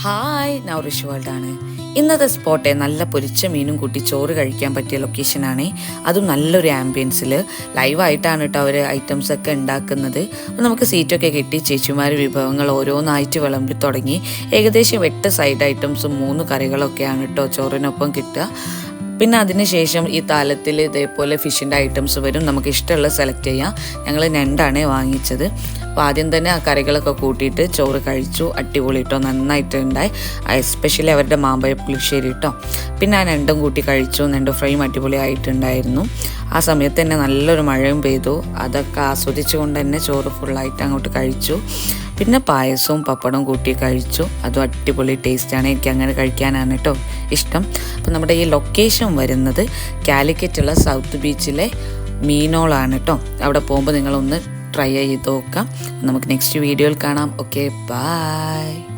Hi നൗറിഷ് world ആണ്. ഇന്നത്തെ സ്പോട്ടെ നല്ല പൊരിച്ച മീനും കൂട്ടി ചോറ് കഴിക്കാൻ പറ്റിയ ലൊക്കേഷനാണ്. അതും നല്ലൊരു ആംബിയൻസിൽ ലൈവായിട്ടാണ് കേട്ടോ അവർ ഐറ്റംസ് ഒക്കെ ഉണ്ടാക്കുന്നത്. അപ്പോൾ നമുക്ക് സീറ്റൊക്കെ കിട്ടി ചേച്ചിമാർ വിഭവങ്ങൾ ഓരോന്നായിട്ട് വിളമ്പി തുടങ്ങി. ഏകദേശം 8 സൈഡ് ഐറ്റംസും 3 കറികളൊക്കെയാണ് കേട്ടോ ചോറിനൊപ്പം കിട്ടുക. പിന്നെ അതിനുശേഷം ഈ താലത്തിൽ ഇതേപോലെ ഫിഷിൻ്റെ ഐറ്റംസ് വരും. നമുക്ക് ഇഷ്ടമുള്ള സെലക്ട് ചെയ്യാം. ഞങ്ങൾ ഞണ്ടാണ് വാങ്ങിച്ചത്. അപ്പോൾ ആദ്യം തന്നെ ആ കറികളൊക്കെ കൂട്ടിയിട്ട് ചോറ് കഴിച്ചു. അടിപൊളി കേട്ടോ, നന്നായിട്ടുണ്ടായി. എസ്പെഷ്യലി അവരുടെ മാമ്പഴ പുളിശ്ശേരി കേട്ടോ. പിന്നെ ആ ഞണ്ടും കൂട്ടി കഴിച്ചു. ഞണ്ട് ഫ്രൈയും അടിപൊളിയായിട്ടുണ്ടായിരുന്നു. ആ സമയത്ത് തന്നെ നല്ലൊരു മഴയും പെയ്തു. അതൊക്കെ ആസ്വദിച്ചുകൊണ്ട് തന്നെ ചോറ് ഫുള്ളായിട്ട് അങ്ങോട്ട് കഴിച്ചു. പിന്നെ പായസവും പപ്പടവും കൂട്ടി കഴിച്ചു. അതും അടിപൊളി ടേസ്റ്റാണ്. എനിക്ക് അങ്ങനെ കഴിക്കാനാണ് കേട്ടോ ഇഷ്ടം. അപ്പോൾ നമ്മുടെ ഈ ലൊക്കേഷൻ വരുന്നത് കാലിക്കറ്റുള്ള സൗത്ത് ബീച്ചിലെ മീനോളാണ് കേട്ടോ. അവിടെ പോകുമ്പോൾ നിങ്ങളൊന്ന് ട്രൈ ചെയ്ത് നോക്കാം. നമുക്ക് നെക്സ്റ്റ് വീഡിയോയിൽ കാണാം. Okay, by.